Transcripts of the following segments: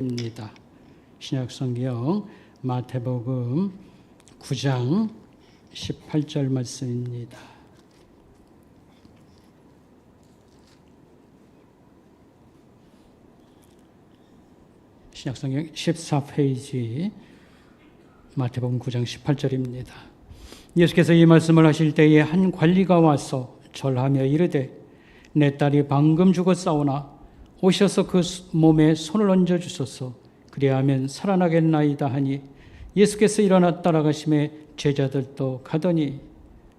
입니다. 신약성경 마태복음 9장 18절 말씀입니다. 신약성경 14페이지 마태복음 9장 18절입니다. 예수께서 이 말씀을 하실 때에 한 관리가 와서 절하며 이르되 내 딸이 방금 죽었사오나 오셔서 그 몸에 손을 얹어 주소서 그리하면 살아나겠나이다 하니 예수께서 일어나 따라가심에 제자들도 가더니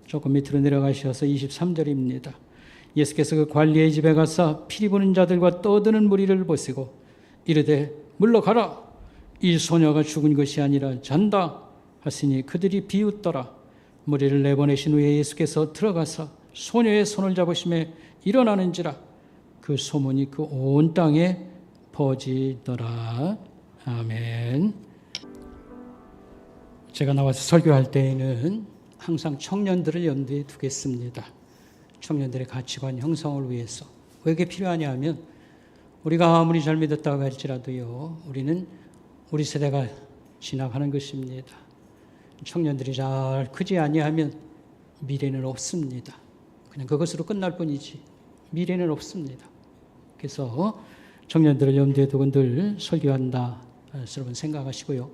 조금 밑으로 내려가셔서 23절입니다. 예수께서 그 관리의 집에 가서 피리 부는 자들과 떠드는 무리를 보시고 이르되 물러가라 이 소녀가 죽은 것이 아니라 잔다 하시니 그들이 비웃더라. 무리를 내보내신 후에 예수께서 들어가서 소녀의 손을 잡으심에 일어나는지라 그 소문이 그 온 땅에 퍼지더라. 아멘. 제가 나와서 설교할 때에는 항상 청년들을 염두에 두겠습니다. 청년들의 가치관 형성을 위해서. 왜 그게 필요하냐 하면 우리가 아무리 잘 믿었다고 할지라도요, 우리는 우리 세대가 지나가는 것입니다. 청년들이 잘 크지 아니하면 미래는 없습니다. 그냥 그것으로 끝날 뿐이지 미래는 없습니다. 그래서 청년들을 염두에 두고 늘 설교한다 여러분 생각하시고요.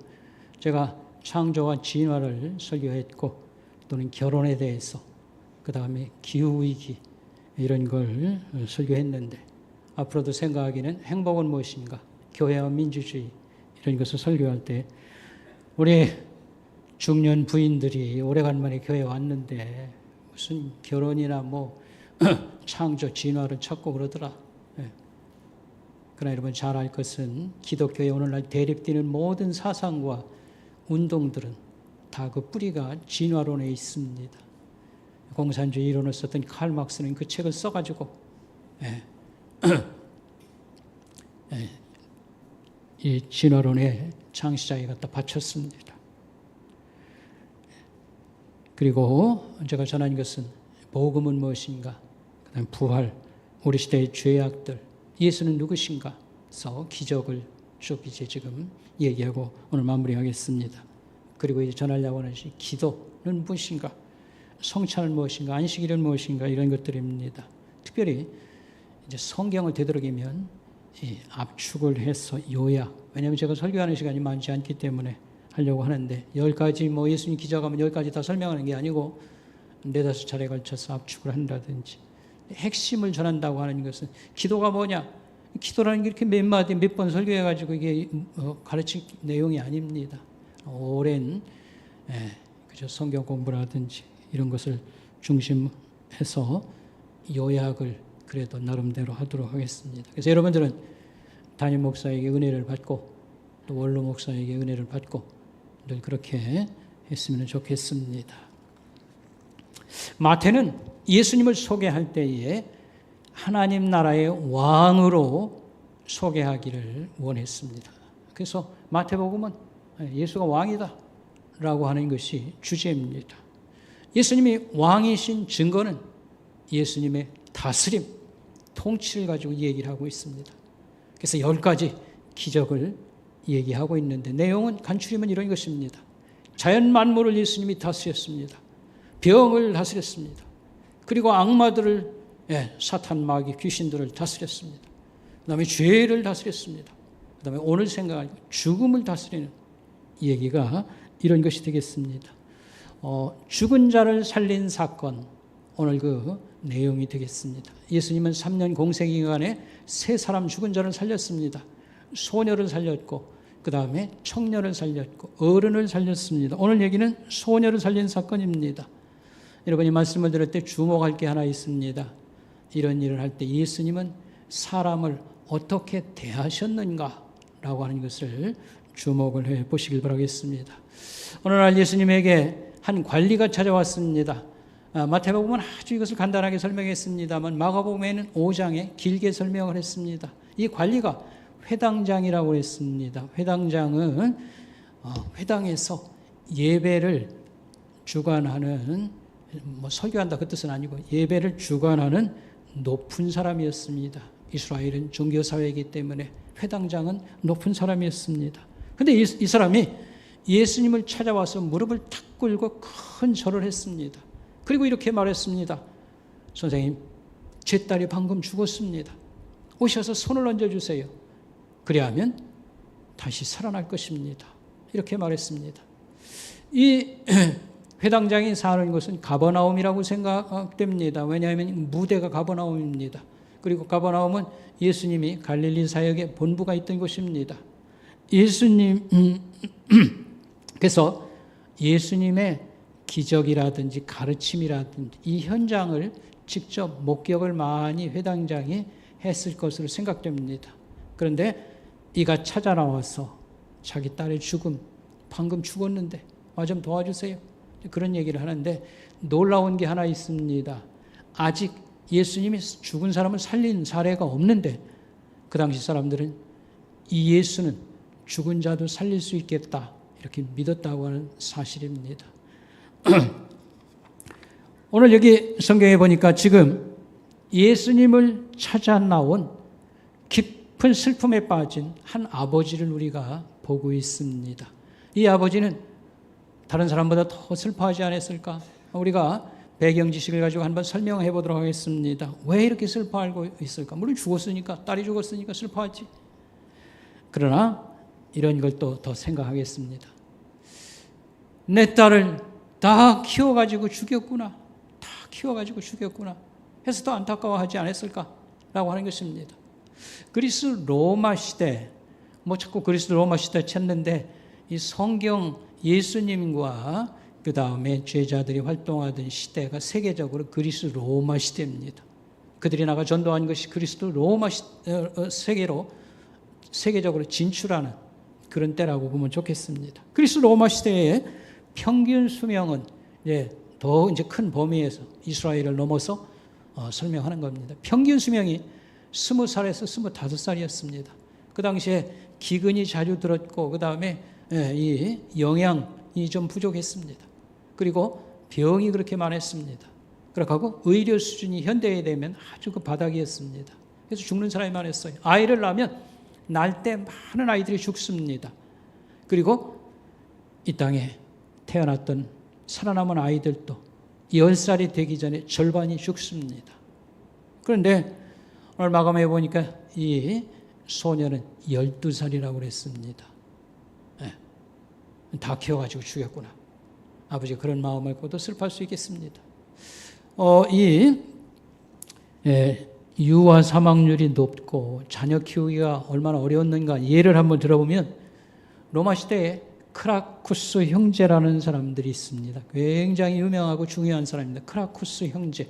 제가 창조와 진화를 설교했고 또는 결혼에 대해서 그 다음에 기후위기 이런 걸 설교했는데 앞으로도 생각하기는 행복은 무엇인가 교회와 민주주의 이런 것을 설교할 때 우리 중년 부인들이 오래간만에 교회에 왔는데 무슨 결혼이나 뭐 창조 진화를 찾고 그러더라. 그러나 여러분 잘 알 것은 기독교의 오늘날 대립되는 모든 사상과 운동들은 다 그 뿌리가 진화론에 있습니다. 공산주의 이론을 썼던 칼 막스는 그 책을 써가지고 이 진화론의 창시자에 갖다 바쳤습니다. 그리고 제가 전한 것은 복음은 무엇인가, 그다음 부활, 우리 시대의 죄악들, 예수는 누구신가? 서 기적을 쭉 이제 지금 얘기하고 오늘 마무리하겠습니다. 그리고 이제 전하려고 하는 것이 기도는 무엇인가? 성찬은 무엇인가? 안식일은 무엇인가? 이런 것들입니다. 특별히 이제 성경을 되도록이면 압축을 해서 요약. 왜냐하면 제가 설교하는 시간이 많지 않기 때문에 하려고 하는데 10가지 뭐 예수님 기적하면 10가지 다 설명하는 게 아니고 4-5차례에 걸쳐서 압축을 한다든지 핵심을 전한다고 하는 것은 기도가 뭐냐? 기도라는 게 이렇게 몇 마디 몇 번 설교해가지고 이게 가르칠 내용이 아닙니다. 오랜 그저 성경 공부라든지 이런 것을 중심해서 요약을 그래도 나름대로 하도록 하겠습니다. 그래서 여러분들은 담임 목사에게 은혜를 받고 또 원로 목사에게 은혜를 받고 늘 그렇게 했으면 좋겠습니다. 마태는 예수님을 소개할 때에 하나님 나라의 왕으로 소개하기를 원했습니다. 그래서 마태복음은 예수가 왕이다 라고 하는 것이 주제입니다. 예수님이 왕이신 증거는 예수님의 다스림, 통치를 가지고 얘기를 하고 있습니다. 그래서 10가지 기적을 얘기하고 있는데 내용은 간추리면 이런 것입니다. 자연 만물을 예수님이 다스렸습니다. 병을 다스렸습니다. 그리고 악마들을, 사탄, 마귀, 귀신들을 다스렸습니다. 그 다음에 죄를 다스렸습니다. 그 다음에 오늘 생각하는 죽음을 다스리는 얘기가 이런 것이 되겠습니다. 죽은 자를 살린 사건, 오늘 그 내용이 되겠습니다. 예수님은 3년 공생기간에 3사람 죽은 자를 살렸습니다. 소녀를 살렸고 그 다음에 청년을 살렸고 어른을 살렸습니다. 오늘 얘기는 소녀를 살린 사건입니다. 여러분이 말씀을 들을 때 주목할 게 하나 있습니다. 이런 일을 할 때 예수님은 사람을 어떻게 대하셨는가라고 하는 것을 주목을 해 보시길 바라겠습니다. 오늘날 예수님에게 한 관리가 찾아왔습니다. 마태복음은 아주 이것을 간단하게 설명했습니다만 마가복음에는 5장에 길게 설명을 했습니다. 이 관리가 회당장이라고 했습니다. 회당장은 회당에서 예배를 주관하는 설교한다 그 뜻은 아니고 예배를 주관하는 높은 사람이었습니다. 이스라엘은 종교사회이기 때문에 회당장은 높은 사람이었습니다. 근데 이 사람이 예수님을 찾아와서 무릎을 탁 꿇고 큰 절을 했습니다. 그리고 이렇게 말했습니다. 선생님, 제 딸이 방금 죽었습니다. 오셔서 손을 얹어주세요. 그리하면 다시 살아날 것입니다. 이렇게 말했습니다. 이 회당장이 사는 곳은 가버나움이라고 생각됩니다. 왜냐하면 무대가 가버나움입니다. 그리고 가버나움은 예수님이 갈릴리 사역의 본부가 있던 곳입니다. 그래서 예수님의 기적이라든지 가르침이라든지 이 현장을 직접 목격을 많이 회당장이 했을 것으로 생각됩니다. 그런데 이가 찾아 나와서 자기 딸의 죽음, 방금 죽었는데 좀 도와주세요. 그런 얘기를 하는데 놀라운 게 하나 있습니다. 아직 예수님이 죽은 사람을 살린 사례가 없는데 그 당시 사람들은 이 예수는 죽은 자도 살릴 수 있겠다 이렇게 믿었다고 하는 사실입니다. 오늘 여기 성경에 보니까 지금 예수님을 찾아 나온 깊은 슬픔에 빠진 한 아버지를 우리가 보고 있습니다. 이 아버지는 다른 사람보다 더 슬퍼하지 않았을까? 우리가 배경 지식을 가지고 한번 설명해 보도록 하겠습니다. 왜 이렇게 슬퍼하고 있을까? 물론 죽었으니까, 딸이 죽었으니까 슬퍼하지. 그러나 이런 걸 또 더 생각하겠습니다. 내 딸을 다 키워가지고 죽였구나. 다 키워가지고 죽였구나. 해서 더 안타까워하지 않았을까라고 하는 것입니다. 그리스 로마 시대, 자꾸 그리스 로마 시대 찾는데 이 성경 예수님과 그 다음에 제자들이 활동하던 시대가 세계적으로 그리스 로마 시대입니다. 그들이 나가 전도한 것이 그리스 로마 세계적으로 진출하는 그런 때라고 보면 좋겠습니다. 그리스 로마 시대의 평균 수명은 더 큰 범위에서 이스라엘을 넘어서 설명하는 겁니다. 평균 수명이 20살에서 25살이었습니다. 그 당시에 기근이 자주 들었고 그 다음에 이 영양이 좀 부족했습니다. 그리고 병이 그렇게 많았습니다. 그렇고 의료 수준이 현대에 되면 아주 그 바닥이었습니다. 그래서 죽는 사람이 많았어요. 아이를 낳으면 날 때 많은 아이들이 죽습니다. 그리고 이 땅에 태어났던 살아남은 아이들도 10살이 되기 전에 절반이 죽습니다. 그런데 오늘 마감해 보니까 이 소녀는 12살이라고 그랬습니다. 다 키워가지고 죽였구나. 아버지가 그런 마음을 갖고도 슬퍼할 수 있겠습니다. 유아 사망률이 높고 자녀 키우기가 얼마나 어려웠는가 예를 한번 들어보면 로마 시대에 크라쿠스 형제라는 사람들이 있습니다. 굉장히 유명하고 중요한 사람입니다. 크라쿠스 형제.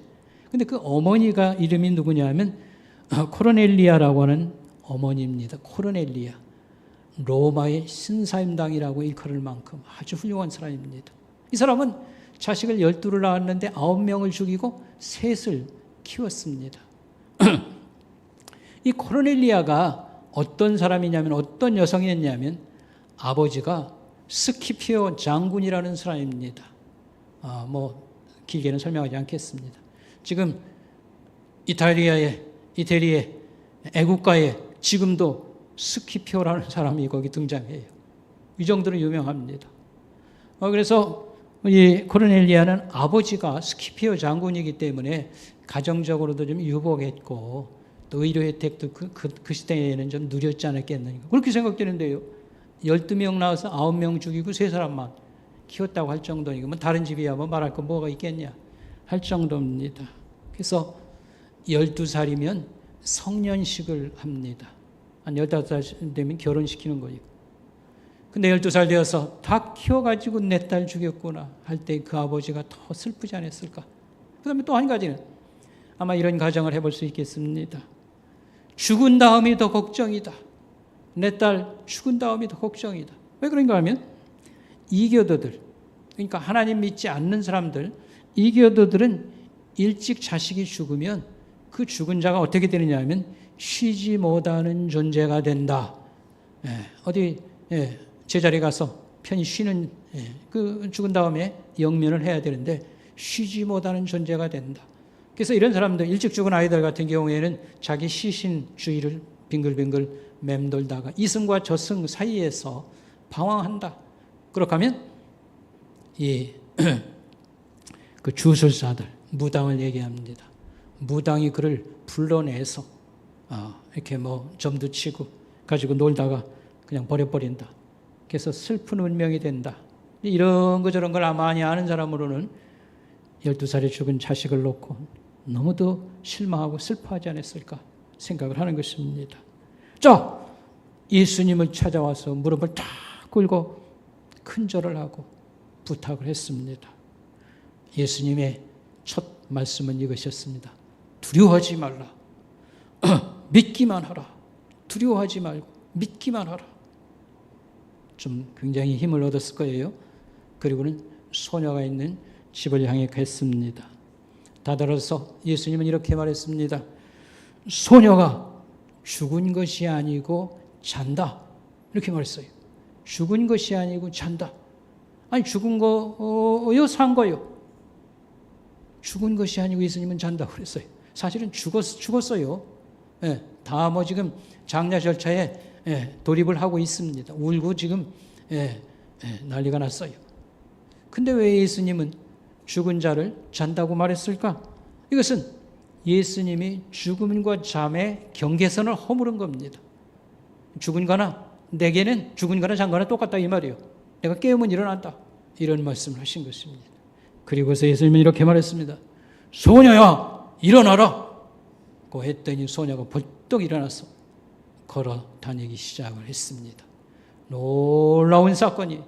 근데 그 어머니가 이름이 누구냐면 코르넬리아라고 하는 어머니입니다. 코르넬리아. 로마의 신사임당이라고 일컬을 만큼 아주 훌륭한 사람입니다. 이 사람은 자식을 12를 낳았는데 9명을 죽이고 셋을 키웠습니다. 이 코르넬리아가 어떤 사람이냐면 어떤 여성이었냐면 아버지가 스키피오 장군이라는 사람입니다. 길게는 설명하지 않겠습니다. 지금 이태리의 애국가에 지금도 스키피오라는 사람이 거기 등장해요. 이 정도로 유명합니다. 그래서 이 코르넬리아는 아버지가 스키피오 장군이기 때문에 가정적으로도 좀 유복했고 또 의료 혜택도 그 시대에는 좀 누렸지 않았겠는가 그렇게 생각되는데요. 12명 낳아서 9명 죽이고 3사람만 키웠다고 할 정도니까 다른 집이야 말할 거 뭐가 있겠냐 할 정도입니다. 그래서 12살이면 성년식을 합니다. 한 15살 되면 결혼시키는 거예요. 근데 12살 되어서 다 키워가지고 내 딸 죽였구나 할 때 그 아버지가 더 슬프지 않았을까. 그 다음에 또 한 가지는 아마 이런 가정을 해볼 수 있겠습니다. 죽은 다음이 더 걱정이다. 내 딸 죽은 다음이 더 걱정이다. 왜 그런가 하면 이교도들, 그러니까 하나님 믿지 않는 사람들, 이교도들은 일찍 자식이 죽으면 그 죽은 자가 어떻게 되느냐 하면 쉬지 못하는 존재가 된다. 어디 제자리 가서 편히 쉬는 그 죽은 다음에 영면을 해야 되는데 쉬지 못하는 존재가 된다. 그래서 이런 사람들, 일찍 죽은 아이들 같은 경우에는 자기 시신 주위를 빙글빙글 맴돌다가 이승과 저승 사이에서 방황한다. 그렇게 하면 그 주술사들, 무당을 얘기합니다. 무당이 그를 불러내서 이렇게 점도 치고 가지고 놀다가 그냥 버려버린다. 그래서 슬픈 운명이 된다. 이런 거 저런 걸 많이 아는 사람으로는 12살에 죽은 자식을 놓고 너무도 실망하고 슬퍼하지 않았을까 생각을 하는 것입니다. 자, 예수님을 찾아와서 무릎을 탁 꿇고 큰절을 하고 부탁을 했습니다. 예수님의 첫 말씀은 이것이었습니다. 두려워하지 말라. 믿기만 하라. 두려워하지 말고 믿기만 하라. 좀 굉장히 힘을 얻었을 거예요. 그리고는 소녀가 있는 집을 향해 갔습니다. 다다라서 예수님은 이렇게 말했습니다. 소녀가 죽은 것이 아니고 잔다. 이렇게 말했어요. 죽은 것이 아니고 잔다. 아니 죽은 거요? 산 거요? 죽은 것이 아니고 예수님은 잔다고 그랬어요. 사실은 죽었어요. 예, 다 지금 장례 절차에 돌입을 하고 있습니다. 울고 지금 난리가 났어요. 근데 왜 예수님은 죽은 자를 잔다고 말했을까? 이것은 예수님이 죽음과 잠의 경계선을 허무른 겁니다. 죽은 거나 내게는 죽은 거나 잔 거나 똑같다 이 말이에요. 내가 깨우면 일어난다. 이런 말씀을 하신 것입니다. 그리고서 예수님은 이렇게 말했습니다. 소녀야 일어나라. 고 했더니 소녀가 벌떡 일어나서 걸어 다니기 시작을 했습니다. 놀라운 사건이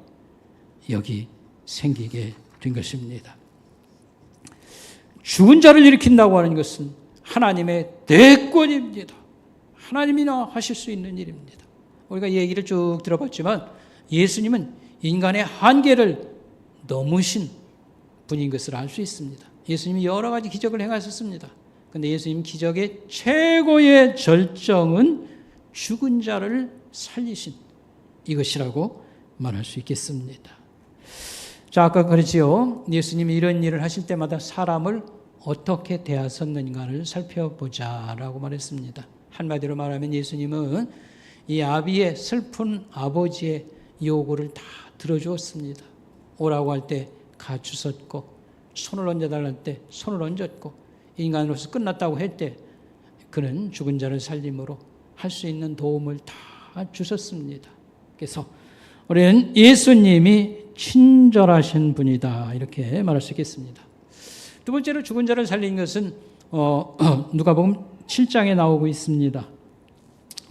여기 생기게 된 것입니다. 죽은 자를 일으킨다고 하는 것은 하나님의 대권입니다. 하나님이나 하실 수 있는 일입니다. 우리가 얘기를 쭉 들어봤지만 예수님은 인간의 한계를 넘으신 분인 것을 알 수 있습니다. 예수님이 여러 가지 기적을 행하셨습니다. 그런데 예수님 기적의 최고의 절정은 죽은 자를 살리신 이것이라고 말할 수 있겠습니다. 자, 아까 그랬지요. 예수님이 이런 일을 하실 때마다 사람을 어떻게 대하셨는가를 살펴보자라고 말했습니다. 한마디로 말하면 예수님은 이 아비의 슬픈 아버지의 요구를 다 들어주었습니다. 오라고 할 때 가주셨고 손을 얹어달라 할 때 손을 얹었고 인간으로서 끝났다고 할 때 그는 죽은 자를 살림으로 할 수 있는 도움을 다 주셨습니다. 그래서 우리는 예수님이 친절하신 분이다 이렇게 말할 수 있겠습니다. 두 번째로 죽은 자를 살린 것은 누가복음 7장에 나오고 있습니다.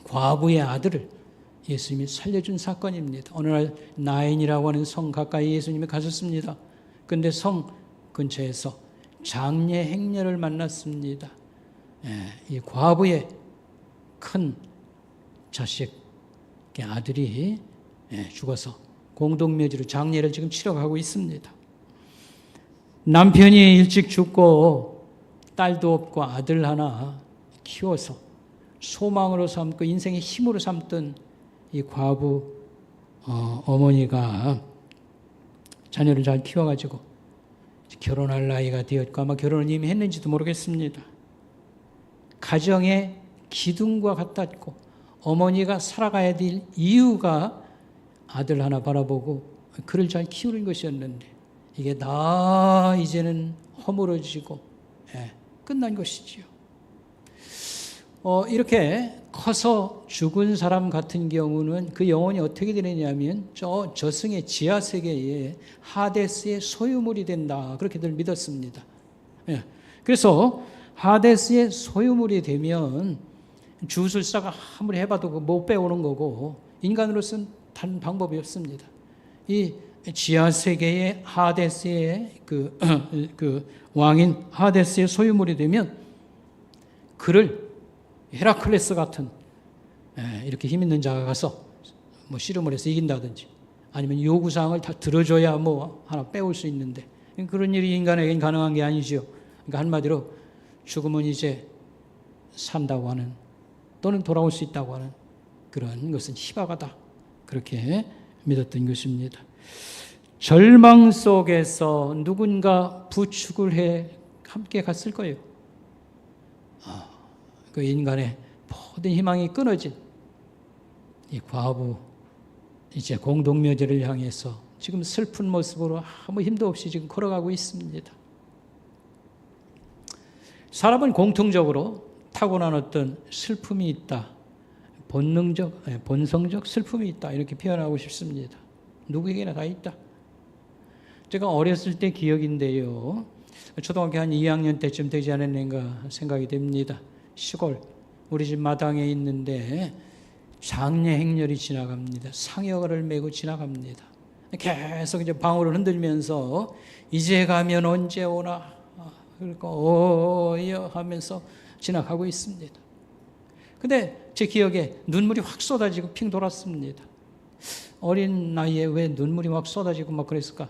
과부의 아들을 예수님이 살려준 사건입니다. 어느 날 나인이라고 하는 성 가까이 예수님이 가셨습니다. 그런데 성 근처에서 장례 행렬을 만났습니다. 이 과부의 큰 자식 아들이 죽어서 공동묘지로 장례를 지금 치러가고 있습니다. 남편이 일찍 죽고 딸도 없고 아들 하나 키워서 소망으로 삼고 인생의 힘으로 삼던 이 과부 어머니가 자녀를 잘 키워가지고 결혼할 나이가 되었고 아마 결혼을 이미 했는지도 모르겠습니다. 가정의 기둥과 같았고 어머니가 살아가야 될 이유가 아들 하나 바라보고 그를 잘 키우는 것이었는데 이게 다 이제는 허물어지고 끝난 것이지요. 이렇게 커서 죽은 사람 같은 경우는 그 영혼이 어떻게 되느냐면 저승의 지하세계에 하데스의 소유물이 된다. 그렇게들 믿었습니다. 그래서 하데스의 소유물이 되면 주술사가 아무리 해봐도 못 빼오는 거고 인간으로서는 다른 방법이 없습니다. 이 지하세계의 하데스의 그 왕인 하데스의 소유물이 되면 그를 헤라클레스 같은 이렇게 힘 있는 자가 가서 씨름을 해서 이긴다든지 아니면 요구사항을 다 들어줘야 하나 빼올 수 있는데 그런 일이 인간에게는 가능한 게 아니지요. 그러니까 한마디로 죽으면 이제 산다고 하는 또는 돌아올 수 있다고 하는 그런 것은 희박하다. 그렇게 믿었던 것입니다. 절망 속에서 누군가 부축을 해 함께 갔을 거예요. 그 인간의 모든 희망이 끊어진 이 과부, 이제 공동묘지를 향해서 지금 슬픈 모습으로 아무 힘도 없이 지금 걸어가고 있습니다. 사람은 공통적으로 타고난 어떤 슬픔이 있다. 본성적 슬픔이 있다. 이렇게 표현하고 싶습니다. 누구에게나 다 있다. 제가 어렸을 때 기억인데요. 초등학교 한 2학년 때쯤 되지 않았는가 생각이 됩니다. 시골 우리 집 마당에 있는데 장례 행렬이 지나갑니다. 상여를 메고 지나갑니다. 계속 이제 방울을 흔들면서 이제 가면 언제 오나 그러니까 어여 하면서 지나가고 있습니다. 근데 제 기억에 눈물이 확 쏟아지고 핑 돌았습니다. 어린 나이에 왜 눈물이 막 쏟아지고 막 그랬을까?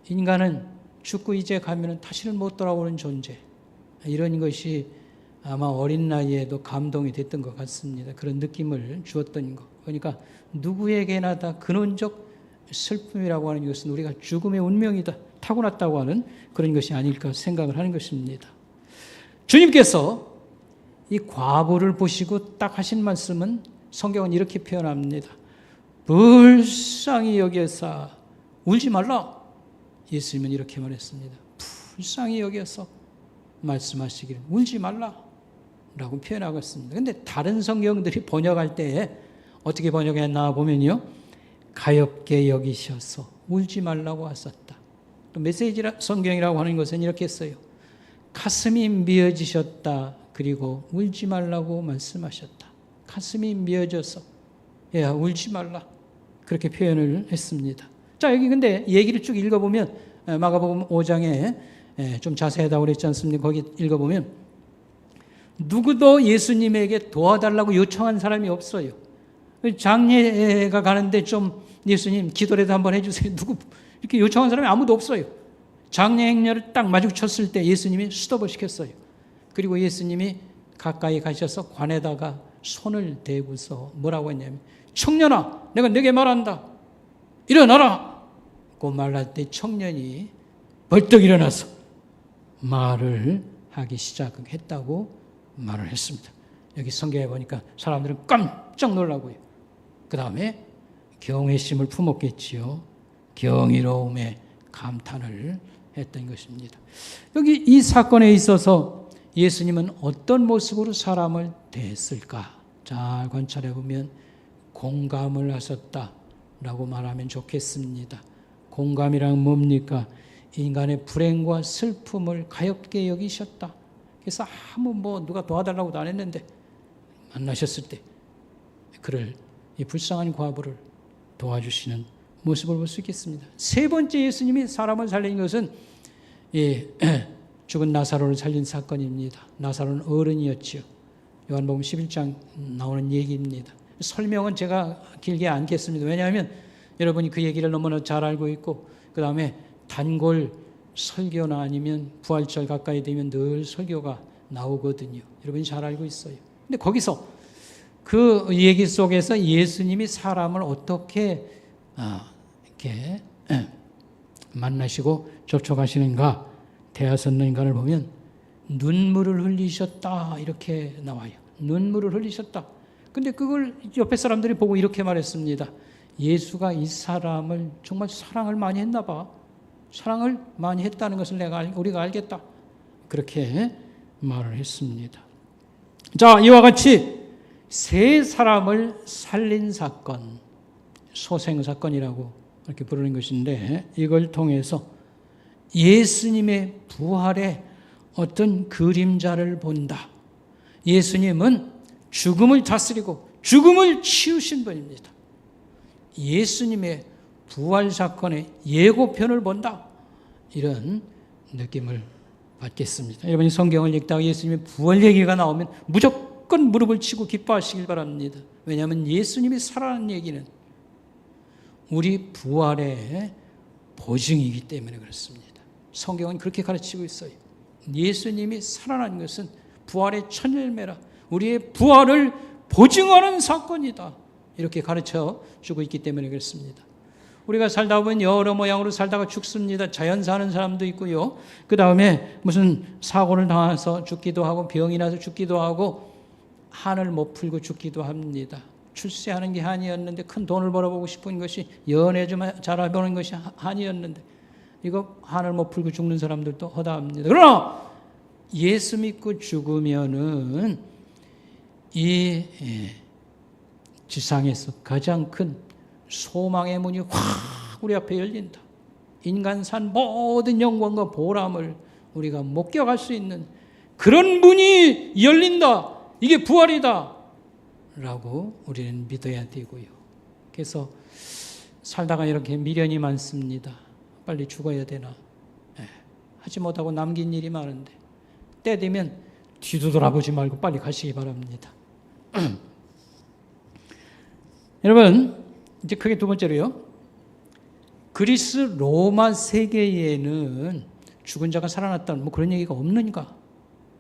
인간은 죽고 이제 가면 다시는 못 돌아오는 존재. 이런 것이 아마 어린 나이에도 감동이 됐던 것 같습니다. 그런 느낌을 주었던 것. 그러니까 누구에게나 다 근원적 슬픔이라고 하는 것은 우리가 죽음의 운명이다. 타고났다고 하는 그런 것이 아닐까 생각을 하는 것입니다. 주님께서 이 과부를 보시고 딱 하신 말씀은 성경은 이렇게 표현합니다. 불쌍히 여겨서 울지 말라. 예수님은 이렇게 말했습니다. 불쌍히 여겨서 말씀하시기를 울지 말라 라고 표현하고 있습니다. 그런데 다른 성경들이 번역할 때 어떻게 번역했나 보면요. 가엾게 여기셔서 울지 말라고 하셨다. 또 메시지 성경이라고 하는 것은 이렇게 했어요. 가슴이 미어지셨다. 그리고 울지 말라고 말씀하셨다. 가슴이 미어져서 야 울지 말라. 그렇게 표현을 했습니다. 자, 여기 근데 얘기를 쭉 읽어보면 마가복음 5장에 좀 자세하다고 그랬지 않습니까? 거기 읽어보면 누구도 예수님에게 도와달라고 요청한 사람이 없어요. 장례가 가는데 좀 예수님 기도라도 한번 해주세요. 누구 이렇게 요청한 사람이 아무도 없어요. 장례 행렬을 딱 마주쳤을 때 예수님이 스톱을 시켰어요. 그리고 예수님이 가까이 가셔서 관에다가 손을 대고서 뭐라고 했냐면 청년아 내가 네게 말한다. 일어나라. 그 말할 때 청년이 벌떡 일어나서 말을 하기 시작했다고 말을 했습니다. 여기 성경에 보니까 사람들은 깜짝 놀라고요. 그 다음에 경외심을 품었겠지요. 경이로움에 감탄을 했던 것입니다. 여기 이 사건에 있어서 예수님은 어떤 모습으로 사람을 대했을까? 잘 관찰해 보면 공감을 하셨다라고 말하면 좋겠습니다. 공감이란 뭡니까? 인간의 불행과 슬픔을 가엾게 여기셨다. 그래서 아무 누가 도와달라고도 안 했는데 만나셨을 때 그를 이 불쌍한 과부를 도와주시는 모습을 볼 수 있겠습니다. 세 번째 예수님이 사람을 살린 것은 죽은 나사로를 살린 사건입니다. 나사로는 어른이었죠. 요한복음 11장 나오는 얘기입니다. 설명은 제가 길게 않겠습니다. 왜냐하면 여러분이 그 얘기를 너무나 잘 알고 있고 그 다음에 단골 설교나 아니면 부활절 가까이 되면 늘 설교가 나오거든요. 여러분이 잘 알고 있어요. 근데 거기서 그 얘기 속에서 예수님이 사람을 어떻게 이렇게 만나시고 접촉하시는가 대하셨는가를 보면 눈물을 흘리셨다 이렇게 나와요. 눈물을 흘리셨다. 근데 그걸 옆에 사람들이 보고 이렇게 말했습니다. 예수가 이 사람을 정말 사랑을 많이 했나 봐. 사랑을 많이 했다는 것을 우리가 알겠다. 그렇게 말을 했습니다. 자, 이와 같이 세 사람을 살린 사건, 소생사건이라고 이렇게 부르는 것인데 이걸 통해서 예수님의 부활의 어떤 그림자를 본다. 예수님은 죽음을 다스리고 죽음을 치우신 분입니다. 예수님의 부활 사건의 예고편을 본다. 이런 느낌을 받겠습니다. 여러분이 성경을 읽다가 예수님의 부활 얘기가 나오면 무조건 무릎을 치고 기뻐하시길 바랍니다. 왜냐하면 예수님이 살아난 얘기는 우리 부활의 보증이기 때문에 그렇습니다. 성경은 그렇게 가르치고 있어요. 예수님이 살아난 것은 부활의 첫 열매라. 우리의 부활을 보증하는 사건이다. 이렇게 가르쳐 주고 있기 때문에 그렇습니다. 우리가 살다 보면 여러 모양으로 살다가 죽습니다. 자연 사는 사람도 있고요. 그 다음에 무슨 사고를 당해서 죽기도 하고 병이 나서 죽기도 하고 한을 못 풀고 죽기도 합니다. 출세하는 게 한이었는데 큰 돈을 벌어보고 싶은 것이 연애 좀 잘해보는 것이 한이었는데 이거 한을 못 풀고 죽는 사람들도 허다합니다. 그러나 예수 믿고 죽으면은 이 지상에서 가장 큰 소망의 문이 확 우리 앞에 열린다. 인간산 모든 영광과 보람을 우리가 목격할 수 있는 그런 문이 열린다. 이게 부활이다. 라고 우리는 믿어야 되고요. 그래서 살다가 이렇게 미련이 많습니다. 빨리 죽어야 되나. 하지 못하고 남긴 일이 많은데 때 되면 뒤도 돌아보지 말고 빨리 가시기 바랍니다. 여러분, 이제 크게 두 번째로요. 그리스 로마 세계에는 죽은 자가 살아났다는 뭐 그런 얘기가 없는가?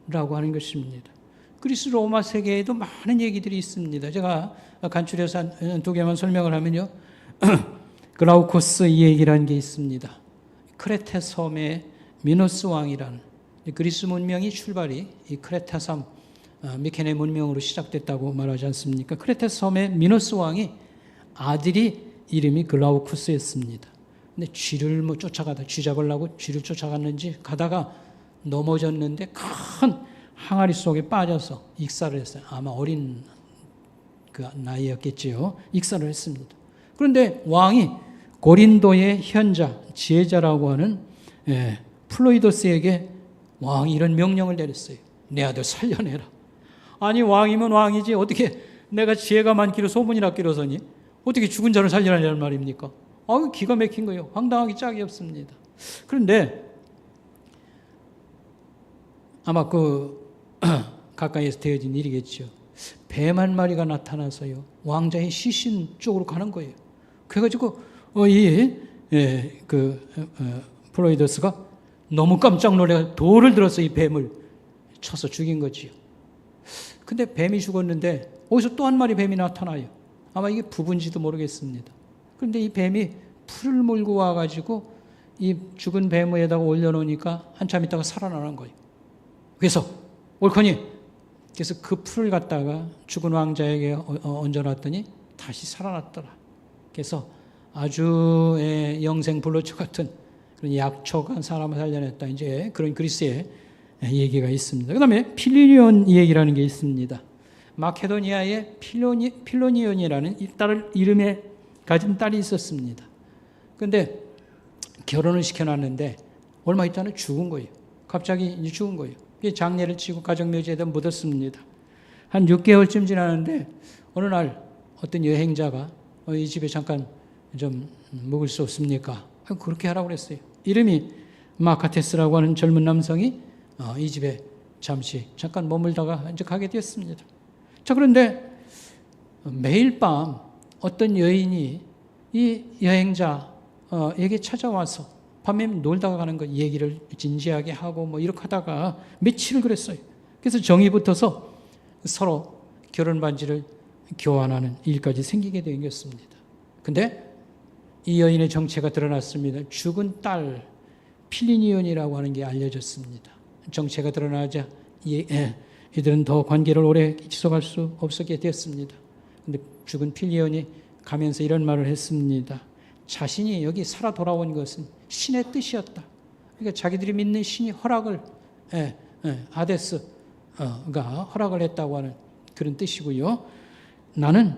라고 하는 것입니다. 그리스 로마 세계에도 많은 얘기들이 있습니다. 제가 간추려서 두 개만 설명을 하면요. 글라우코스 얘기라는 게 있습니다. 크레테 섬의 미노스 왕이라는 그리스 문명이 출발이 이 크레타 섬 미케네 문명으로 시작됐다고 말하지 않습니까? 크레테 섬의 미노스 왕이 아들이 이름이 글라우쿠스였습니다. 근데 쥐를 뭐 쫓아가다 쥐 잡으려고 쥐를 쫓아갔는지 가다가 넘어졌는데 큰 항아리 속에 빠져서 익사를 했어요. 아마 어린 그 나이였겠지요. 익사를 했습니다. 그런데 왕이 고린도의 현자, 지혜자라고 하는 플로이도스에게 왕이 이런 명령을 내렸어요. 내 아들 살려내라. 아니 왕이면 왕이지 어떻게 내가 지혜가 많기로 소문이 났기로서니 어떻게 죽은 자를 살려내라는 말입니까? 기가 막힌 거예요. 황당하기 짝이 없습니다. 그런데 아마 가까이에서 되어진 일이겠죠. 뱀 한 마리가 나타나서요. 왕자의 시신 쪽으로 가는 거예요. 그래가지고 플로이더스가 너무 깜짝 놀래 돌을 들어서 이 뱀을 쳐서 죽인 거지요. 근데 뱀이 죽었는데 어디서 또 한 마리 뱀이 나타나요. 아마 이게 부분지도 모르겠습니다. 그런데 이 뱀이 풀을 몰고 와가지고 이 죽은 뱀 위에다가 올려놓으니까 한참 있다가 살아나는 거예요. 그래서 옳거니 그래서 그 풀을 갖다가 죽은 왕자에게 얹어놨더니 다시 살아났더라. 그래서 아주 영생 불로초 같은 그런 약초가 사람을 살려냈다. 이제 그런 그리스의 얘기가 있습니다. 그 다음에 필리니온 얘기라는 게 있습니다. 마케도니아의 필로니온이라는 이름에 가진 딸이 있었습니다. 그런데 결혼을 시켜놨는데 얼마 있다가 죽은 거예요. 갑자기 이제 죽은 거예요. 장례를 치고 가정묘지에다 묻었습니다. 한 6개월쯤 지나는데 어느 날 어떤 여행자가 이 집에 잠깐 좀 묵을 수 없습니까? 그렇게 하라고 그랬어요. 이름이 마카테스라고 하는 젊은 남성이 이 집에 잠깐 머물다가 이제 가게 되었습니다. 자, 그런데 매일 밤 어떤 여인이 이 여행자에게 찾아와서 밤에 놀다가 가는 거 얘기를 진지하게 하고 뭐 이렇게 하다가 며칠을 그랬어요. 그래서 정이 붙어서 서로 결혼 반지를 교환하는 일까지 생기게 된 것입니다. 근데 이 여인의 정체가 드러났습니다. 죽은 딸 필리니온이라고 하는 게 알려졌습니다. 정체가 드러나자 이들은 더 관계를 오래 지속할 수 없게 됐습니다. 근데 죽은 필리온이 가면서 이런 말을 했습니다. 자신이 여기 살아 돌아온 것은 신의 뜻이었다. 그러니까 자기들이 믿는 신이 허락을 하데스가 허락을 했다고 하는 그런 뜻이고요. 나는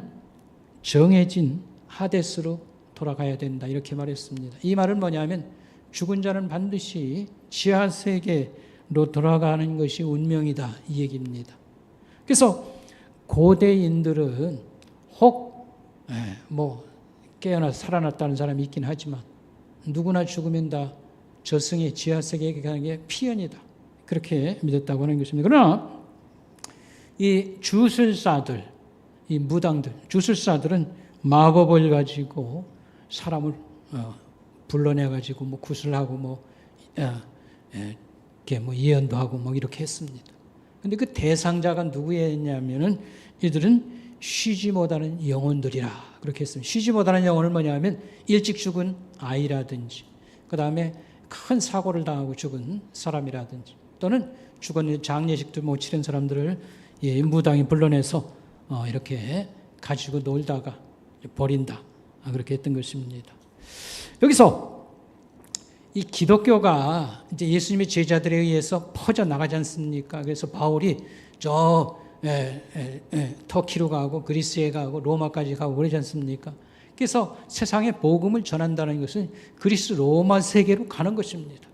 정해진 하데스로 돌아가야 된다. 이렇게 말했습니다. 이 말은 뭐냐면 죽은 자는 반드시 지하세계로 돌아가는 것이 운명이다. 이 얘기입니다. 그래서 고대인들은 혹 깨어나 살아났다는 사람이 있긴 하지만 누구나 죽으면 다 저승의 지하세계에 가는 게 피연이다. 그렇게 믿었다고 하는 것입니다. 그러나 이 주술사들, 이 무당들, 주술사들은 마법을 가지고 사람을 불러내가지고 뭐 구슬하고 예언도 하고 뭐 이렇게 했습니다. 근데 그 대상자가 누구였냐면은 이들은 쉬지 못하는 영혼들이라 그렇게 했습니다. 쉬지 못하는 영혼은 뭐냐면 일찍 죽은 아이라든지 그 다음에 큰 사고를 당하고 죽은 사람이라든지 또는 죽었는데 장례식도 못 치른 사람들을 무당이 불러내서 이렇게 가지고 놀다가 버린다. 그렇게 했던 것입니다. 여기서 이 기독교가 이제 예수님의 제자들에 의해서 퍼져 나가지 않습니까? 그래서 바울이 터키로 가고 그리스에 가고 로마까지 가고 그러지 않습니까? 그래서 세상에 복음을 전한다는 것은 그리스 로마 세계로 가는 것입니다.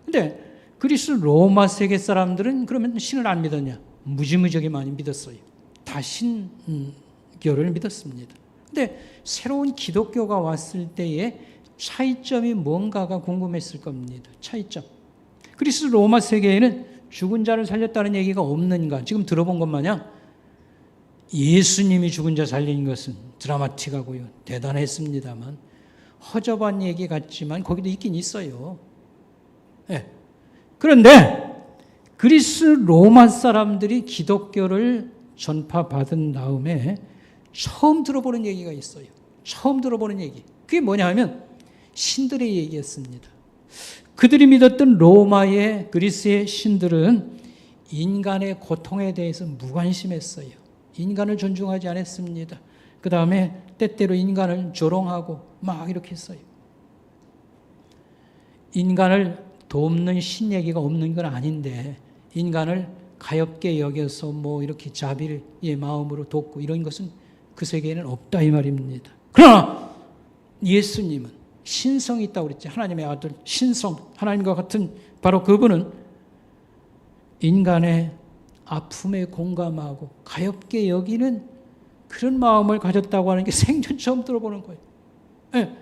근데 그리스 로마 세계 사람들은 그러면 신을 안 믿었냐? 무지무지하게 많이 믿었어요. 다 신교를 믿었습니다. 근데 새로운 기독교가 왔을 때에 차이점이 뭔가가 궁금했을 겁니다. 차이점. 그리스 로마 세계에는 죽은 자를 살렸다는 얘기가 없는가? 지금 들어본 것 마냥 예수님이 죽은 자 살린 것은 드라마틱하고요. 대단했습니다만 허접한 얘기 같지만 거기도 있긴 있어요. 네. 그런데 그리스 로마 사람들이 기독교를 전파받은 다음에 처음 들어보는 얘기가 있어요. 처음 들어보는 얘기. 그게 뭐냐 하면 신들의 얘기였습니다. 그들이 믿었던 로마의 그리스의 신들은 인간의 고통에 대해서 무관심했어요. 인간을 존중하지 않았습니다. 그 다음에 때때로 인간을 조롱하고 막 이렇게 했어요. 인간을 돕는 신 얘기가 없는 건 아닌데 인간을 가엽게 여겨서 뭐 이렇게 자비의 마음으로 돕고 이런 것은 그 세계에는 없다 이 말입니다. 그러나 예수님은 신성이 있다고 그랬지. 하나님의 아들 신성 하나님과 같은 바로 그분은 인간의 아픔에 공감하고 가엽게 여기는 그런 마음을 가졌다고 하는 게 생전 처음 들어보는 거예요. 네.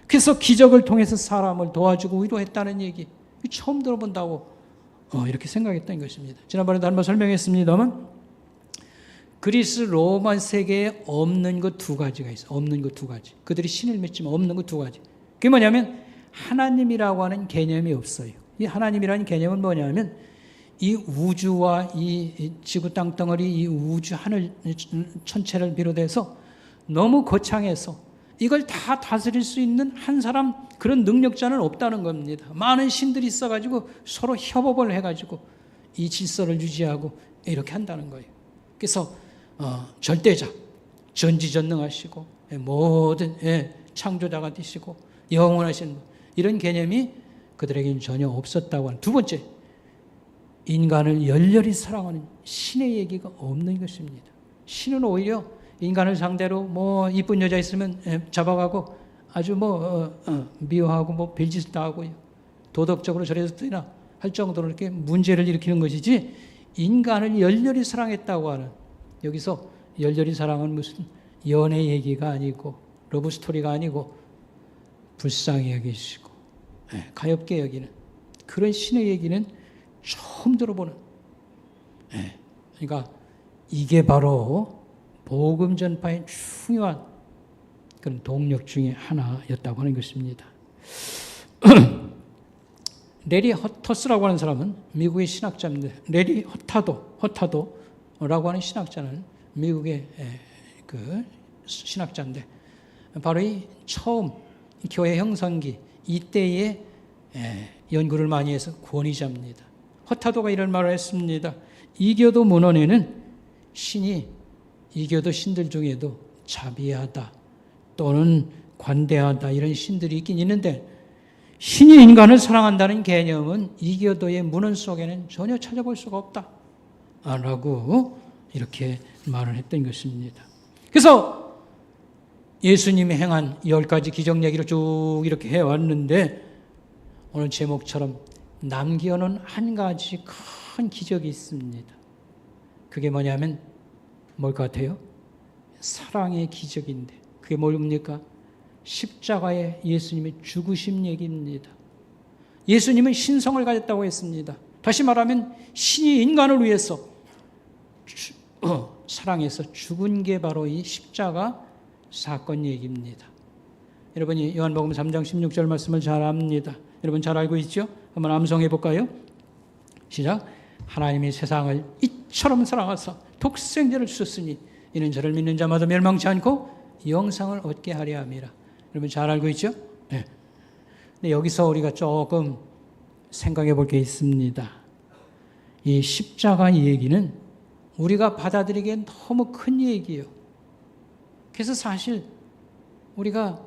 그래서 기적을 통해서 사람을 도와주고 위로했다는 얘기 처음 들어본다고 이렇게 생각했던 것입니다. 지난번에도 한번 설명했습니다만 그리스 로마 세계에 없는 것 두 가지가 있어요. 없는 것 두 가지. 그들이 신을 믿지만 없는 것 두 가지. 그게 뭐냐면 하나님이라고 하는 개념이 없어요. 이 하나님이라는 개념은 뭐냐면 이 우주와 이 지구 땅덩어리 이 우주 하늘 천체를 비롯해서 너무 거창해서 이걸 다 다스릴 수 있는 한 사람 그런 능력자는 없다는 겁니다. 많은 신들이 있어가지고 서로 협업을 해가지고 이 질서를 유지하고 이렇게 한다는 거예요. 그래서 절대자, 전지전능하시고 모든 창조자가 되시고 영원하신 이런 개념이 그들에게는 전혀 없었다고 하는 두 번째, 인간을 열렬히 사랑하는 신의 얘기가 없는 것입니다. 신은 오히려 인간을 상대로 뭐 이쁜 여자 있으면 잡아가고 아주 미워하고 뭐 별짓을 다 하고요. 도덕적으로 저래서 되나 할 정도로 이렇게 문제를 일으키는 것이지 인간을 열렬히 사랑했다고 하는 여기서 열렬히 사랑은 무슨 연애 얘기가 아니고 러브 스토리가 아니고 불쌍히 여기시고 가엽게 여기는 그런 신의 얘기는 처음 들어보는 그러니까 이게 바로 복음 전파의 중요한 그런 동력 중에 하나였다고 하는 것입니다. 레리 허터스라고 하는 사람은 미국의 신학자인데 레리 허타도라고 하는 신학자는 미국의 그 신학자인데 바로 이 처음 교회 형성기 이때에 연구를 많이 해서 권위자입니다. 허타도가 이런 말을 했습니다. 이교도 문헌에는 신이 이교도 신들 중에도 자비하다 또는 관대하다 이런 신들이 있긴 있는데 신이 인간을 사랑한다는 개념은 이교도의 문헌 속에는 전혀 찾아볼 수가 없다 라고 이렇게 말을 했던 것입니다. 그래서 예수님이 행한 10가지 기적 얘기를 쭉 이렇게 해왔는데 오늘 제목처럼 남겨놓은 한 가지 큰 기적이 있습니다. 그게 뭐냐면 뭘 같아요? 사랑의 기적인데 그게 뭡니까? 십자가의 예수님의 죽으심 얘기입니다. 예수님은 신성을 가졌다고 했습니다. 다시 말하면 신이 인간을 위해서 사랑해서 죽은 게 바로 이 십자가 사건 얘기입니다. 여러분이 요한복음 3장 16절 말씀을 잘 압니다. 여러분 잘 알고 있죠? 한번 암송해 볼까요? 시작. 하나님이 세상을 이처럼 사랑하사 독생자를 주셨으니 이는 저를 믿는 자마다 멸망치 않고 영생을 얻게 하려 함이라. 여러분 잘 알고 있죠? 네. 근데 여기서 우리가 조금 생각해 볼 게 있습니다. 이 십자가 얘기는 우리가 받아들이기엔 너무 큰 얘기예요. 그래서 사실 우리가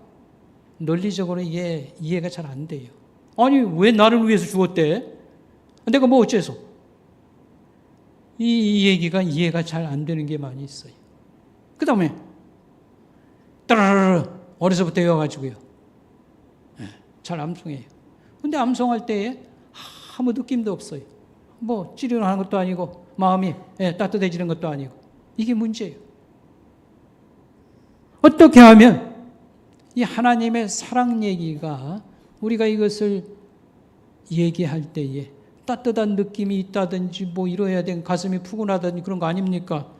논리적으로 이해가 잘 안 돼요. 아니 왜 나를 위해서 죽었대? 내가 뭐 어째서? 이 얘기가 이해가 잘 안 되는 게 많이 있어요. 그 다음에 따라라라 어려서부터 외워가지고요. 잘 암송해요. 근데 암송할 때에 아무 느낌도 없어요. 뭐 찌르는 것도 아니고 마음이 따뜻해지는 것도 아니고 이게 문제예요. 어떻게 하면 이 하나님의 사랑 얘기가 우리가 이것을 얘기할 때에 따뜻한 느낌이 있다든지 뭐 이러야 된 가슴이 푸근하다든지 그런 거 아닙니까?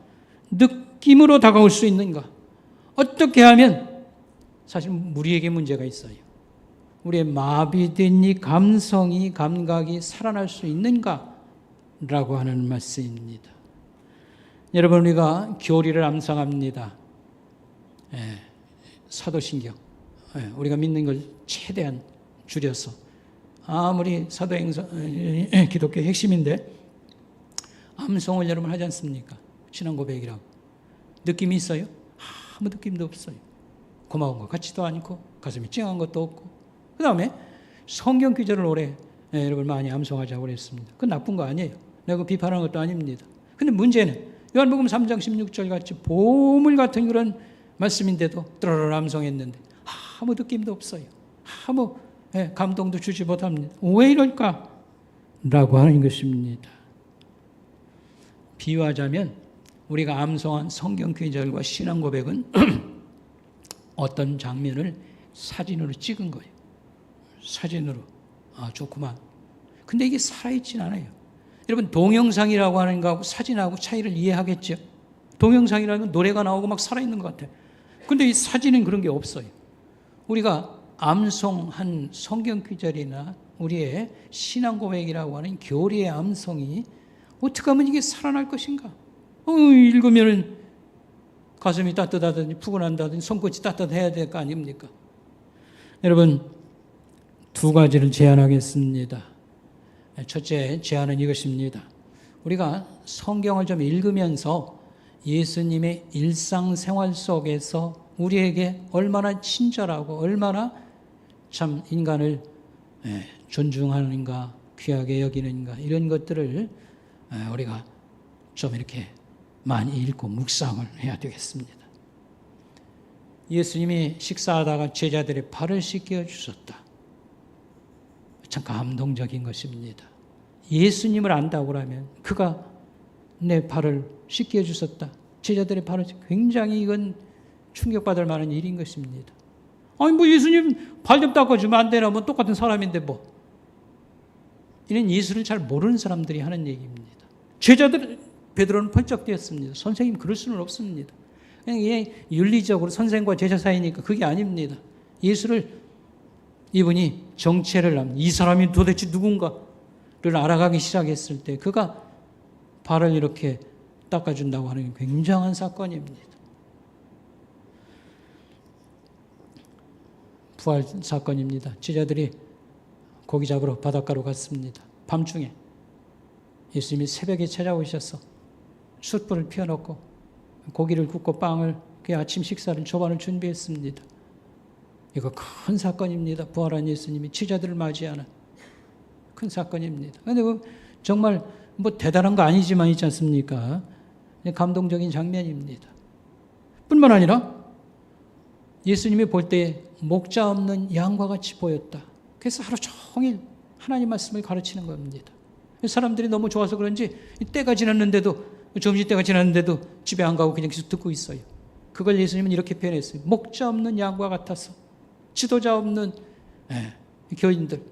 느낌으로 다가올 수 있는가? 어떻게 하면 사실 우리에게 문제가 있어요. 우리의 마비된 이 감성이 감각이 살아날 수 있는가라고 하는 말씀입니다. 여러분 우리가 교리를 암송합니다. 사도신경 우리가 믿는 걸 최대한 줄여서 아무리 사도행전 기독교의 핵심인데 암송을 여러분 하지 않습니까? 신앙 고백이라고. 느낌이 있어요? 아무 느낌도 없어요. 고마운 것 같지도 않고 가슴이 찡한 것도 없고 그 다음에 성경 구절을 오래 여러분 많이 암송하자고 그랬습니다. 그건 나쁜 거 아니에요. 내가 비판하는 것도 아닙니다. 근데 문제는 요한복음 3장 16절 같이 보물 같은 그런 말씀인데도 뜨르르 암송했는데 아무 느낌도 없어요. 아무 감동도 주지 못합니다. 왜 이럴까? 라고 하는 것입니다. 비유하자면 우리가 암송한 성경 구절과 신앙 고백은 어떤 장면을 사진으로 찍은 거예요. 사진으로. 좋구만. 근데 이게 살아있진 않아요. 여러분 동영상이라고 하는 거하고 사진하고 차이를 이해하겠죠? 동영상이라는 건 노래가 나오고 막 살아있는 것 같아요. 근데 이 사진은 그런 게 없어요. 우리가 암송한 성경 구절이나 우리의 신앙 고백이라고 하는 교리의 암송이 어떻게 하면 이게 살아날 것인가? 읽으면 가슴이 따뜻하든지 푸근한다든지 손끝이 따뜻해야 될 거 아닙니까? 여러분 두 가지를 제안하겠습니다. 첫째 제안은 이것입니다. 우리가 성경을 좀 읽으면서 예수님의 일상생활 속에서 우리에게 얼마나 친절하고 얼마나 참 인간을 존중하는가 귀하게 여기는가 이런 것들을 우리가 좀 이렇게 많이 읽고 묵상을 해야 되겠습니다. 예수님이 식사하다가 제자들의 발을 씻겨 주셨다. 참 감동적인 것입니다. 예수님을 안다고 하면 그가 내 발을 씻겨 주셨다. 제자들의 발을 굉장히 이건 충격받을 만한 일인 것입니다. 아니 뭐 예수님 발 좀 닦아주면 안 되나? 뭐 똑같은 사람인데 뭐. 이는 예수를 잘 모르는 사람들이 하는 얘기입니다. 제자들 베드로는 펄쩍 뛰었습니다. 선생님 그럴 수는 없습니다. 그냥 이게 윤리적으로 선생과 제자 사이니까 그게 아닙니다. 예수를 이분이 정체를 합니다. 이 사람이 도대체 누군가를 알아가기 시작했을 때 그가 발을 이렇게 닦아준다고 하는 게 굉장한 사건입니다. 부활 사건입니다. 제자들이 고기 잡으러 바닷가로 갔습니다. 밤중에 예수님이 새벽에 찾아오셔서 숯불을 피워놓고 고기를 굽고 빵을 그 아침 식사를 조반을 준비했습니다. 이거 큰 사건입니다. 부활한 예수님이 제자들을 맞이하는 큰 사건입니다. 그런데 정말 뭐 대단한 거 아니지만 있지 않습니까? 감동적인 장면입니다. 뿐만 아니라 예수님이 볼 때 목자 없는 양과 같이 보였다. 그래서 하루 종일 하나님 말씀을 가르치는 겁니다. 사람들이 너무 좋아서 그런지 때가 지났는데도 점심때가 지났는데도 집에 안 가고 그냥 계속 듣고 있어요. 그걸 예수님은 이렇게 표현했어요. 목자 없는 양과 같아서 지도자 없는 교인들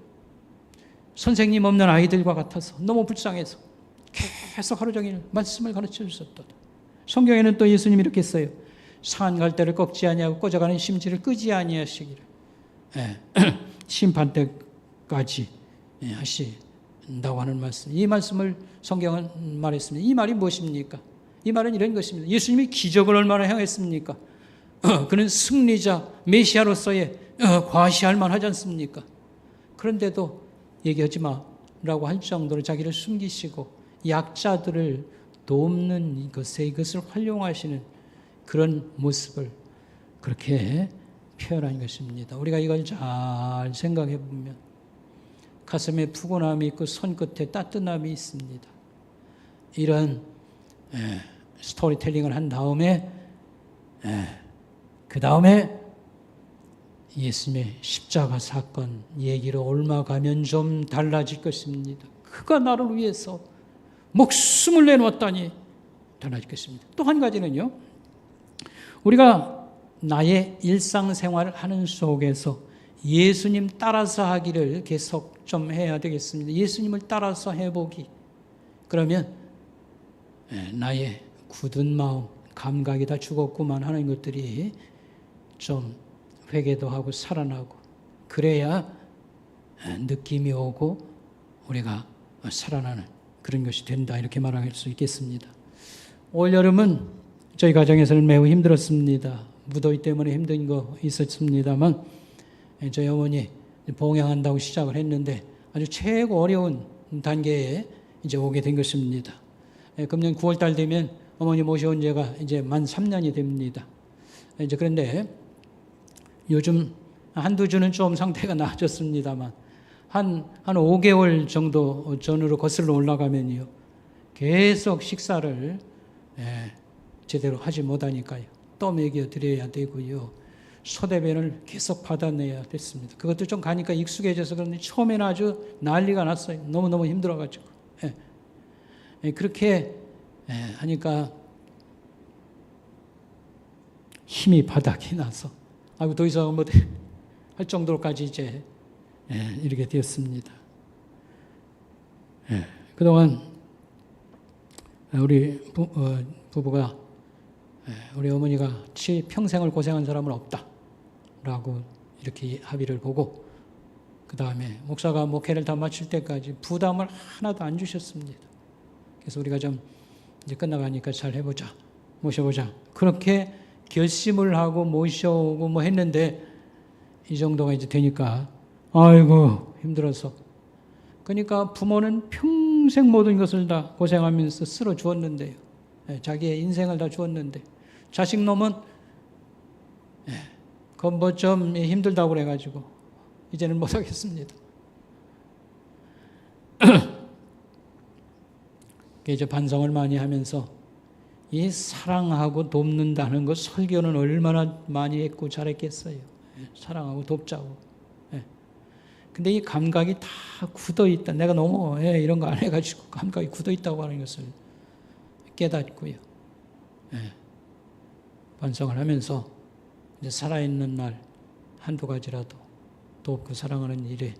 선생님 없는 아이들과 같아서 너무 불쌍해서 계속 하루 종일 말씀을 가르쳐 주셨다. 성경에는 또 예수님이 이렇게 했어요. 상한 갈대를 꺾지 아니하고 꽂아가는 심지를 끄지 아니하시기를 심판 때까지 하신다고 하는 말씀. 이 말씀을 성경은 말했습니다. 이 말이 무엇입니까? 이 말은 이런 것입니다. 예수님이 기적을 얼마나 행했습니까? 그는 승리자 메시아로서의 과시할 만하지 않습니까? 그런데도 얘기하지 마라고 할 정도로 자기를 숨기시고 약자들을 돕는 이것을 활용하시는 그런 모습을 그렇게 표현한 것입니다. 우리가 이걸 잘 생각해 보면 가슴에 푸근함이 있고 손끝에 따뜻함이 있습니다. 이런 스토리텔링을 한 다음에 그 다음에 예수님의 십자가 사건 얘기로 옮아가면 좀 달라질 것입니다. 그가 나를 위해서 목숨을 내놓았다니 달라질 것입니다. 또 한 가지는요. 우리가 나의 일상생활을 하는 속에서 예수님 따라서 하기를 계속 좀 해야 되겠습니다. 예수님을 따라서 해보기. 그러면 나의 굳은 마음, 감각이 다 죽었구만 하는 것들이 좀 회개도 하고 살아나고 그래야 느낌이 오고 우리가 살아나는 그런 것이 된다 이렇게 말할 수 있겠습니다. 올여름은 저희 가정에서는 매우 힘들었습니다. 무더위 때문에 힘든 거 있었습니다만 저희 어머니 봉양한다고 시작을 했는데 아주 최고 어려운 단계에 이제 오게 된 것입니다. 금년 9월 달 되면 어머니 모셔온 지가 이제 만 3년이 됩니다. 이제 그런데 요즘 한두 주는 좀 상태가 나아졌습니다만 한 5개월 정도 전으로 거슬러 올라가면요. 계속 식사를 제대로 하지 못하니까요. 또 먹여 드려야 되고요. 소대변을 계속 받아내야 됐습니다. 그것도 좀 가니까 익숙해져서 그런데 처음에는 아주 난리가 났어요. 너무너무 힘들어가지고. 그렇게 하니까 힘이 바닥이 나서 아이고 더 이상 뭐 할 정도로까지 이제 이렇게 되었습니다. 그동안 우리 부부가 우리 어머니가 평생을 고생한 사람은 없다라고 이렇게 합의를 보고 그 다음에 목사가 목회를 다 마칠 때까지 부담을 하나도 안 주셨습니다. 그래서 우리가 좀 이제 끝나가니까 잘 해보자, 모셔보자. 그렇게 결심을 하고 모셔오고 뭐 했는데 이 정도가 이제 되니까 아이고 힘들어서 그러니까 부모는 평생 모든 것을 다 고생하면서 쓸어 주었는데요. 자기의 인생을 다 주었는데 자식 놈은 그건 뭐 좀 힘들다고 그래가지고 이제는 못하겠습니다. 이제 반성을 많이 하면서 이 사랑하고 돕는다는 것 설교는 얼마나 많이 했고 잘했겠어요. 사랑하고 돕자고. 근데 이 감각이 다 굳어있다. 내가 너무 이런 거 안 해가지고 감각이 굳어있다고 하는 것을 깨닫고요. 반성을 하면서 이제 살아있는 날 한두 가지라도 돕고 사랑하는 일에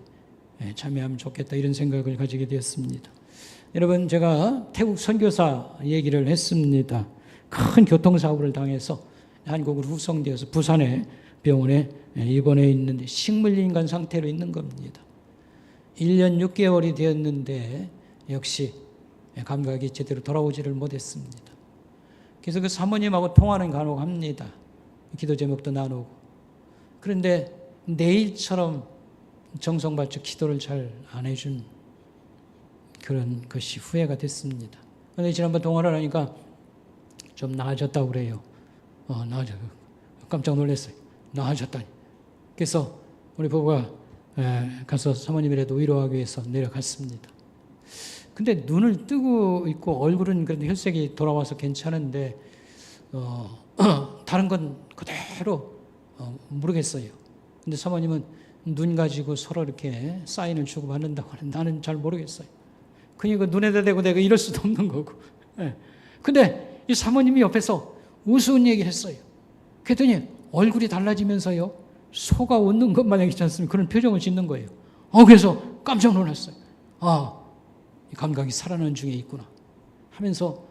참여하면 좋겠다 이런 생각을 가지게 되었습니다. 여러분 제가 태국 선교사 얘기를 했습니다. 큰 교통사고를 당해서 한국으로 후송되어서 부산의 병원에 입원해 있는데 식물인간 상태로 있는 겁니다. 1년 6개월이 되었는데 역시 감각이 제대로 돌아오지를 못했습니다. 그래서 그 사모님하고 통화는 간혹 합니다. 기도 제목도 나누고. 그런데 내일처럼 정성받쳐 기도를 잘 안 해준 그런 것이 후회가 됐습니다. 그런데 지난번 통화를 하니까 좀 나아졌다고 그래요. 깜짝 놀랐어요. 나아졌다니. 그래서 우리 부부가 가서 사모님이라도 위로하기 위해서 내려갔습니다. 근데 눈을 뜨고 있고 얼굴은 그래도 혈색이 돌아와서 괜찮은데 다른 건 그대로 모르겠어요. 근데 사모님은 눈 가지고 서로 이렇게 사인을 주고받는다고 하는데 나는 잘 모르겠어요. 그러니까 눈에다 대고 내가 이럴 수도 없는 거고. 근데 이 사모님이 옆에서 우스운 얘기를 했어요. 그랬더니 얼굴이 달라지면서요. 소가 웃는 것 마냥 있지 않습니까? 그런 표정을 짓는 거예요. 그래서 깜짝 놀랐어요. 이 감각이 살아나는 중에 있구나 하면서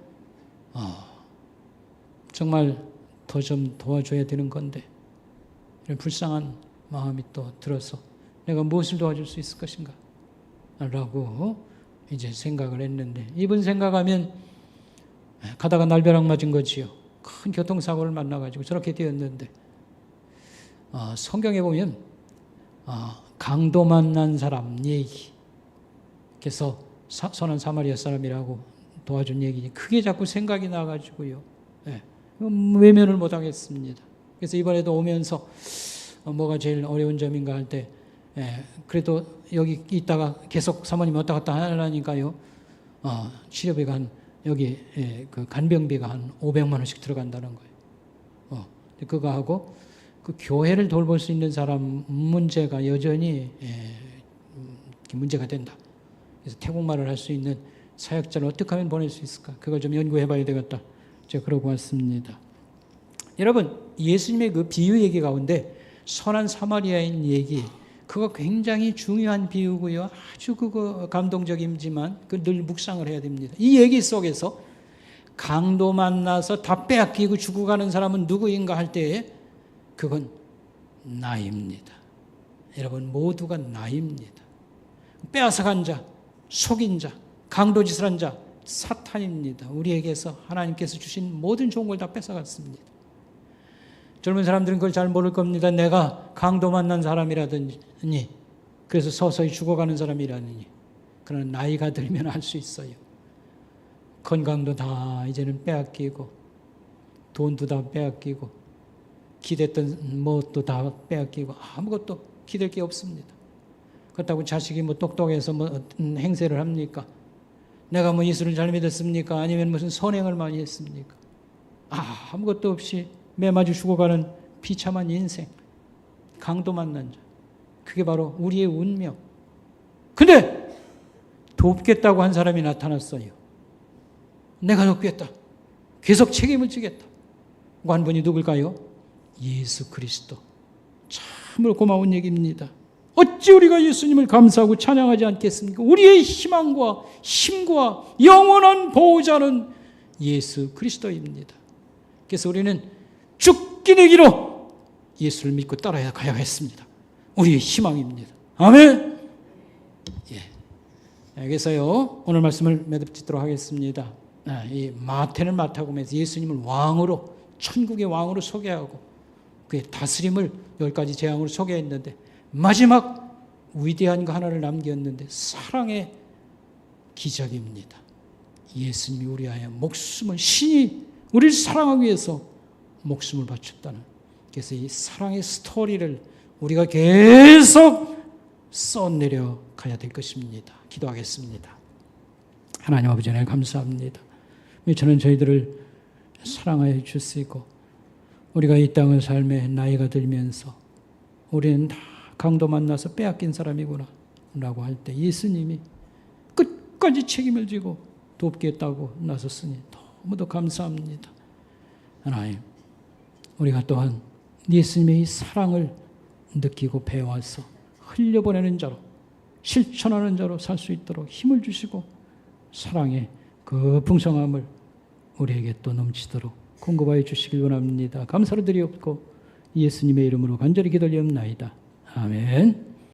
정말 더 좀 도와줘야 되는 건데 이런 불쌍한 마음이 또 들어서 내가 무엇을 도와줄 수 있을 것인가 라고 이제 생각을 했는데 이분 생각하면 가다가 날벼락 맞은 거지요. 큰 교통사고를 만나가지고 저렇게 되었는데, 성경에 보면 강도 만난 사람 얘기, 그래서 선한 사마리아 사람이라고 도와준 얘기니 크게 자꾸 생각이 나가지고요. 외면을 못하겠습니다. 그래서 이번에도 오면서 뭐가 제일 어려운 점인가 할 때, 그래도 여기 있다가 계속 사모님 왔다 갔다 하려니까요, 치료비가 여기 그 간병비가 한 500만 원씩 들어간다는 거예요. 그거 하고 그 교회를 돌볼 수 있는 사람 문제가 여전히 문제가 된다. 그래서 태국말을 할 수 있는 사역자를 어떻게 하면 보낼 수 있을까? 그걸 좀 연구해 봐야 되겠다. 제가 그러고 왔습니다. 여러분, 예수님의 그 비유 얘기 가운데 선한 사마리아인 얘기, 그거 굉장히 중요한 비유고요. 아주 그거 감동적이지만 그 늘 묵상을 해야 됩니다. 이 얘기 속에서 강도 만나서 다 빼앗기고 죽어가는 사람은 누구인가 할 때에 그건 나입니다. 여러분, 모두가 나입니다. 빼앗아간 자, 속인 자, 강도짓을 한 자, 사탄입니다. 우리에게서 하나님께서 주신 모든 좋은 걸 다 뺏어갔습니다. 젊은 사람들은 그걸 잘 모를 겁니다. 내가 강도 만난 사람이라더니, 그래서 서서히 죽어가는 사람이라느니. 그러나 나이가 들면 알 수 있어요. 건강도 다 이제는 빼앗기고, 돈도 다 빼앗기고, 기댔던 뭣도 다 빼앗기고, 아무것도 기댈 게 없습니다. 그렇다고 자식이 뭐 똑똑해서 뭐 행세를 합니까? 내가 뭐 예수를 잘 믿었습니까? 아니면 무슨 선행을 많이 했습니까? 아무것도 없이 매마주 죽어가는 비참한 인생, 강도 만난 자, 그게 바로 우리의 운명. 근데 돕겠다고 한 사람이 나타났어요. 내가 돕겠다, 계속 책임을 지겠다 한 분이 누굴까요? 예수 그리스도. 참으로 고마운 얘기입니다. 어찌 우리가 예수님을 감사하고 찬양하지 않겠습니까? 우리의 희망과 힘과 영원한 보호자는 예수 그리스도입니다. 그래서 우리는 죽기 내기로 예수를 믿고 따라야 가야겠습니다. 우리의 희망입니다. 아멘. 그래서요, 오늘 말씀을 맺도록 하겠습니다. 이 마태는 마태복음에서 예수님을 왕으로, 천국의 왕으로 소개하고 그의 다스림을 10가지 재앙으로 소개했는데, 마지막 위대한 거 하나를 남겼는데 사랑의 기적입니다. 예수님이 우리 위하여 목숨을, 신이 우리를 사랑하기 위해서 목숨을 바쳤다는. 그래서 이 사랑의 스토리를 우리가 계속 써내려 가야 될 것입니다. 기도하겠습니다. 하나님 아버지, 하나님 감사합니다. 저는 저희들을 사랑하여 주시고, 우리가 이 땅의 삶에 나이가 들면서 우리는 다 강도 만나서 빼앗긴 사람이구나 라고 할 때 예수님이 끝까지 책임을 지고 돕겠다고 나섰으니 너무도 감사합니다. 하나님, 우리가 또한 예수님의 이 사랑을 느끼고 배워서 흘려보내는 자로, 실천하는 자로 살 수 있도록 힘을 주시고, 사랑의 그 풍성함을 우리에게 또 넘치도록 공급하여 주시길 원합니다. 감사를 드리옵고 예수님의 이름으로 간절히 기도하옵나이다. 아멘.